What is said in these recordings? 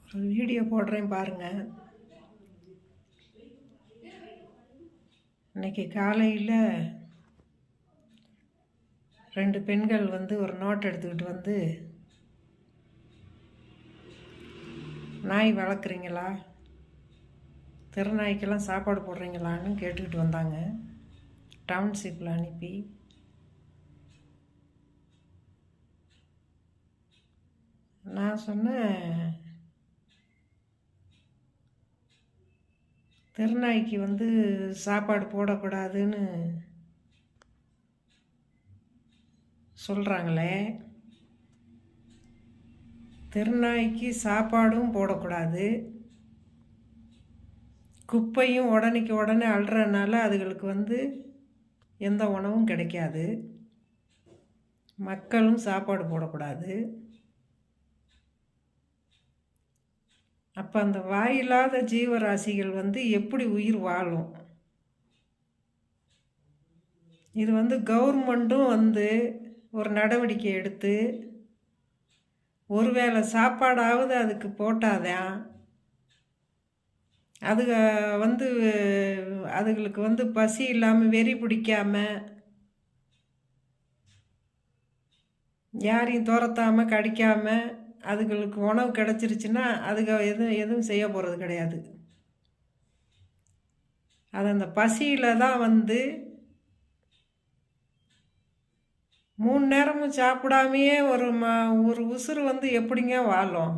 ஒரு வீடியோ போடுறேன் பாருங்கள். இன்னைக்கு காலையில் 2 பெண்கள் ஒரு நோட் எடுத்துக்கிட்டு நாய் வளர்க்குறீங்களா, தெருநாய்க்கெல்லாம் சாப்பாடு போடுறீங்களான்னு கேட்டுக்கிட்டு வந்தாங்க. டவுன்ஷிப்பில் அனுப்பி நான் சொன்னேன், தெருநாய்க்கு சாப்பாடு போடக்கூடாதுன்னு சொல்கிறாங்களே, தெருநாய்க்கு சாப்பாடும் போடக்கூடாது, குப்பையும் உடனேக்கு உடனே அள்ளுறதுனால அதுகளுக்கு எந்த உணவும் கிடைக்காது, மக்களும் சாப்பாடு போடக்கூடாது. அப்போ அந்த வாயில்லாத ஜீவராசிகள் எப்படி உயிர் வாழும்? இது கவர்மெண்ட்டும் ஒரு நடவடிக்கை எடுத்து ஒருவேளை சாப்பாடாவது அதுக்கு போட்டாதான் அதுகளுக்கு பசி இல்லாமல் வெறி பிடிக்காமல் யாரையும் துரத்தாமல் கடிக்காமல் அதுகளுக்கு உணவு கிடச்சிருச்சுன்னா அதுக்கு எதுவும் செய்ய போகிறது கிடையாது. அது அந்த பசியில் தான் 3 நேரமும் சாப்பிடாமையே ஒரு உசுறு எப்படிங்க வாழும்?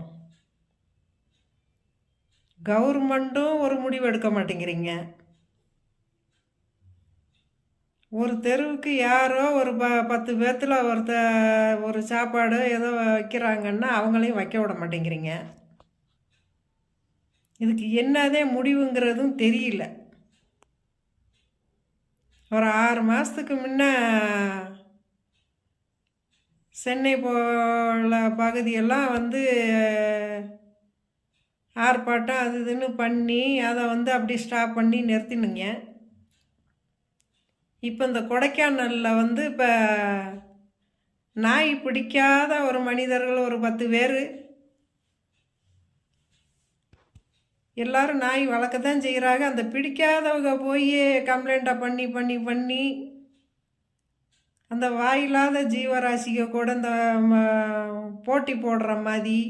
கவர்மெண்ட்டும் ஒரு முடிவு எடுக்க மாட்டேங்கிறீங்க. ஒரு தெருவுக்கு யாரோ ஒரு 10 பேர்த்தில் ஒரு சாப்பாடு ஏதோ வைக்கிறாங்கன்னா அவங்களையும் வைக்க விட மாட்டேங்கிறீங்க. இதுக்கு என்னதே முடிவுங்கிறதும் தெரியல. ஒரு 6 மாதத்துக்கு முன்ன சென்னை போல பகுதியெல்லாம் ஆர்ப்பாட்டம் அது இதுன்னு பண்ணி அதை அப்படி ஸ்டாப் பண்ணி நிறுத்தினுங்க. இப்போ இந்த கொடைக்கானலில் இப்போ நாய் பிடிக்காத ஒரு மனிதர்கள் ஒரு 10 பேர் எல்லாரும் நாய் வளர்க்கத்தான் செய்கிறாங்க. அந்த பிடிக்காதவங்க போய் கம்ப்ளைண்ட்டை பண்ணி பண்ணி பண்ணி அந்த வாயில்லாத ஜீவராசிக கூட இந்த போட்டி போடுற மாதிரி